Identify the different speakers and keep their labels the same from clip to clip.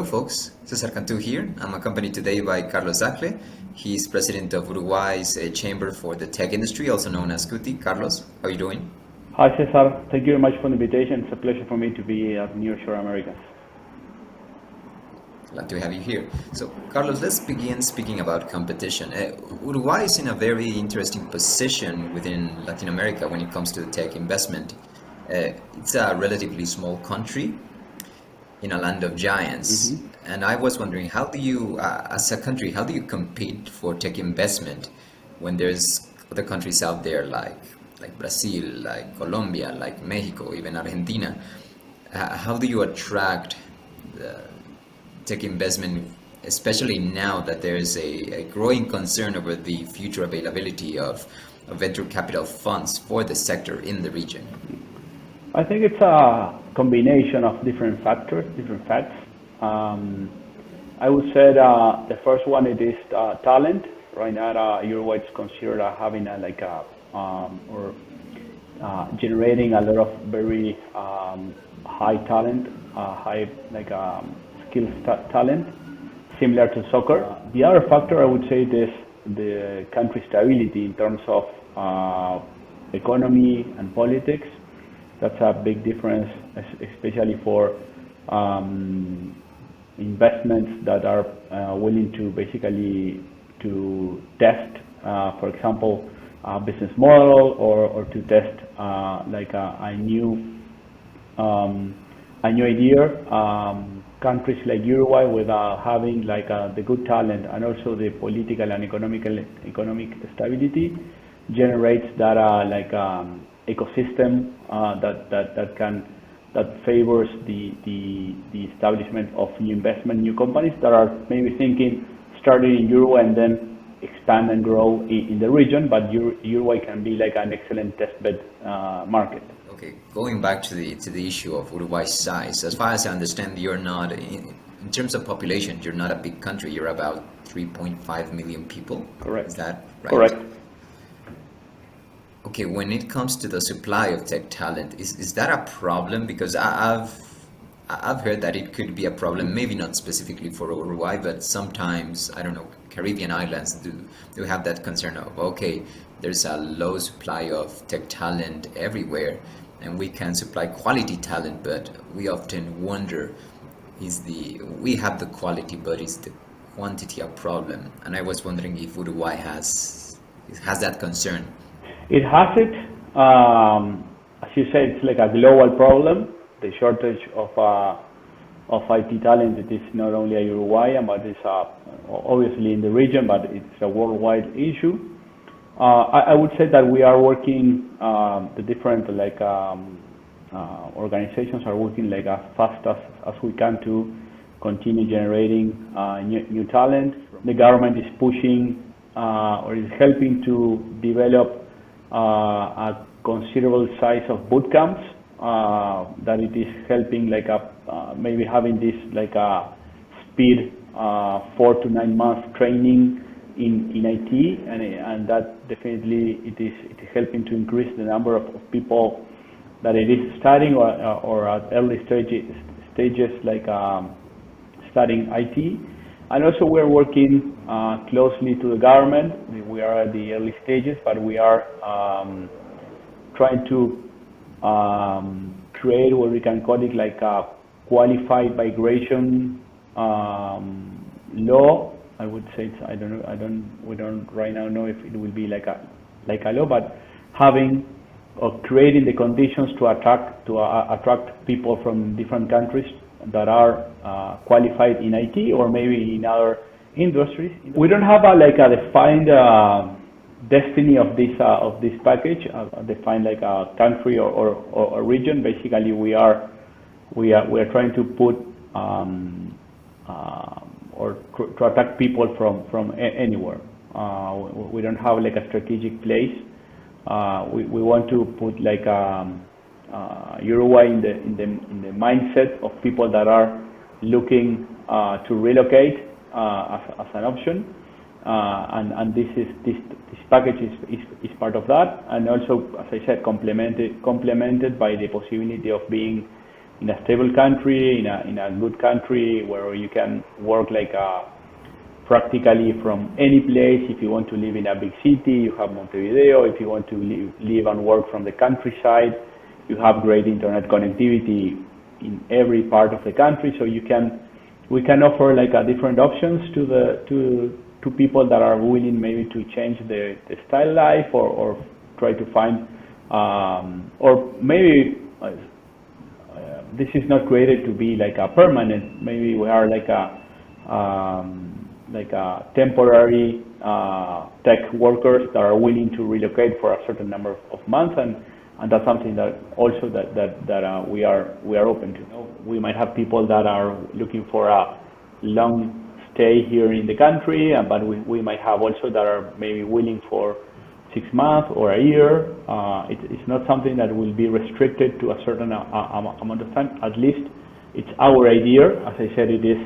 Speaker 1: folks. Cesar Cantu here. I'm accompanied today by Carlos Acle. He's president of Uruguay's Chamber for the Tech Industry, also known as Cuti. Carlos, how are you doing?
Speaker 2: Hi, Cesar. Thank you very much for the invitation. It's a pleasure for me to be at Nearshore Americas.
Speaker 1: Glad to have you here. So, Carlos, let's begin speaking about competition. Uruguay is in a very interesting position within Latin America when it comes to tech investment. It's a relatively small country in a land of giants. Mm-hmm. And I was wondering, how do you, as a country, how do you compete for tech investment when there's other countries out there like Brazil, like Colombia, like Mexico, even Argentina? How do you attract the tech investment, especially now that there is a growing concern over the future availability of venture capital funds for the sector in the region?
Speaker 2: I think it's a combination of different factors, different facts. I would say the first one it is talent. Right now, Uruguay is considered having generating a lot of very high talent, skills talent, similar to soccer. The other factor I would say is the country stability in terms of economy and politics. That's a big difference, especially for investments that are willing to basically to test, for example, a business model or to test a new idea. Countries like Uruguay, without having the good talent and also the political and economic stability, generates that ecosystem that favors the establishment of new companies that are maybe thinking starting in Uruguay and then expand and grow in the region. But Uruguay can be an excellent testbed market.
Speaker 1: Okay, going back to the issue of Uruguay's size, as far as I understand, you're not in terms of population, you're not a big country. You're about 3.5 million people.
Speaker 2: Correct.
Speaker 1: Is that right?
Speaker 2: Correct.
Speaker 1: Okay, when it comes to the supply of tech talent, is that a problem? Because I've heard that it could be a problem, maybe not specifically for Uruguay, but sometimes, I don't know, Caribbean islands do have that concern of, okay, there's a low supply of tech talent everywhere, and we can supply quality talent, but we often wonder, we have the quality, but is the quantity a problem? And I was wondering if Uruguay has that concern.
Speaker 2: It has it. As you said, it's like a global problem. The shortage of IT talent, it is not only a Uruguayan, but it's obviously in the region, but it's a worldwide issue. I would say that we are working, the different organizations are working as fast as we can to continue generating new talent. The government is pushing or is helping to develop a considerable size of bootcamps that it is helping maybe having this speed 4 to 9 months training in IT, and that definitely it is helping to increase the number of people that it is studying or at early stages studying IT. And also we're working closely to the government. We are at the early stages, but we are trying to create what we can call it a qualified migration law. I would say we don't right now know if it will be like a law, but having or creating the conditions to attract people from different countries that are qualified in IT or maybe in other industries. We don't have a defined destiny of this package, defined a country or region. Basically, we are trying to put or to attract people from anywhere. We don't have a strategic place. We want to put Uruguay in the mindset of people that are looking to relocate as an option, and this package is part of that, and also, as I said, complemented by the possibility of being in a stable country, in a good country where you can work like practically from any place. If you want to live in a big city, you have Montevideo. If you want to live and work from the countryside, you have great internet connectivity in every part of the country. So we can offer like different options to people that are willing maybe to change the style life or try to find or maybe this is not created to be like a permanent. Maybe we are like a temporary tech workers that are willing to relocate for a certain number of months, and that's something that also that we are open to. We might have people that are looking for a long stay here in the country, but we might have also that are maybe willing for 6 months or a year. It's not something that will be restricted to a certain amount of time. At least it's our idea. As I said, it is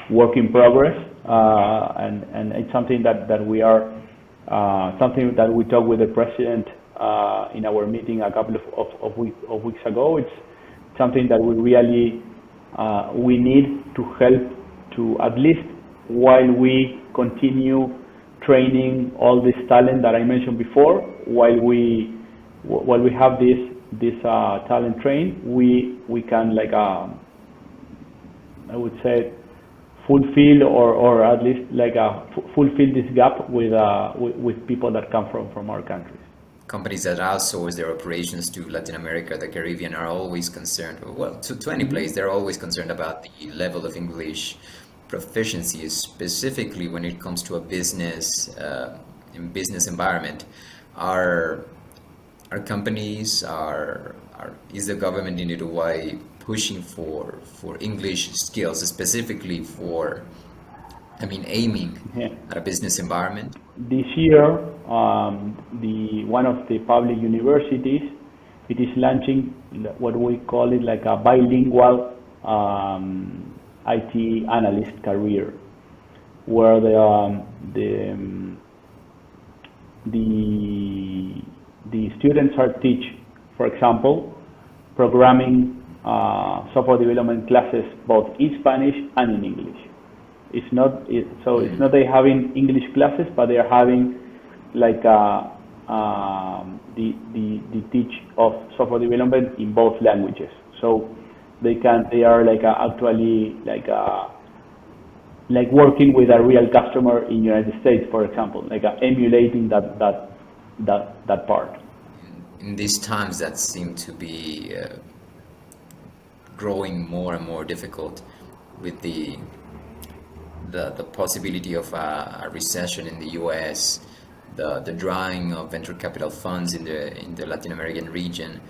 Speaker 2: work in progress, and it's something that we are something that we talked with the president in our meeting a couple of weeks ago. It's something that we really we need to help to, at least while we continue training all this talent that I mentioned before, while we have this talent trained, we can like I would say fulfill or at least like fulfill this gap with people that come from our countries.
Speaker 1: Companies that outsource their operations to Latin America, the Caribbean, are always concerned, well, to any place, they're always concerned about the level of English proficiency, specifically when it comes to a business environment. Are companies, is the government in Uruguay pushing for English skills, specifically aiming at a business environment?
Speaker 2: This year, one of the public universities, it is launching what we call it like a bilingual IT analyst career, where the students are teach, for example, programming, software development classes both in Spanish and in English. It's not they having English classes, but they are having like the teach of software development in both languages. So they are like actually like working with a real customer in United States, for example, like emulating that part.
Speaker 1: In these times that seem to be growing more and more difficult, with the possibility of a recession in the U.S., the drawing of venture capital funds in the Latin American region,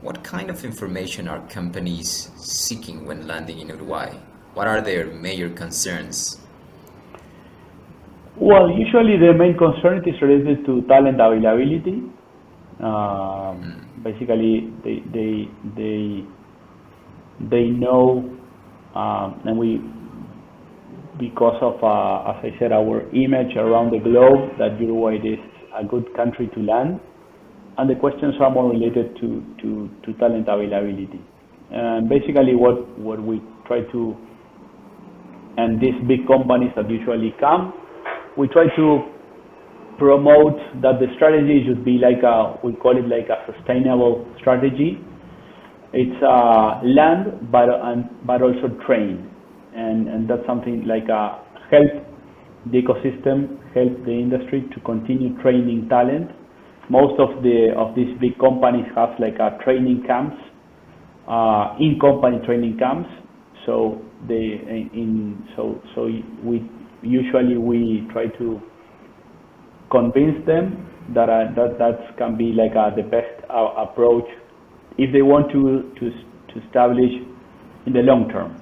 Speaker 1: what kind of information are companies seeking when landing in Uruguay? What are their major concerns?
Speaker 2: Well, usually the main concern is related to talent availability. Basically, they know, and because of, as I said, our image around the globe, that Uruguay is a good country to land, and the questions are more related to talent availability. And basically, what we try to, and these big companies that usually come, we try to promote that the strategy should be like we call it like a sustainable strategy. It's land, but also train. And that's something like help the ecosystem, help the industry to continue training talent. Most of these big companies have like training camps, in-company training camps. So we usually try to convince them that can be like the best approach if they want to establish in the long term.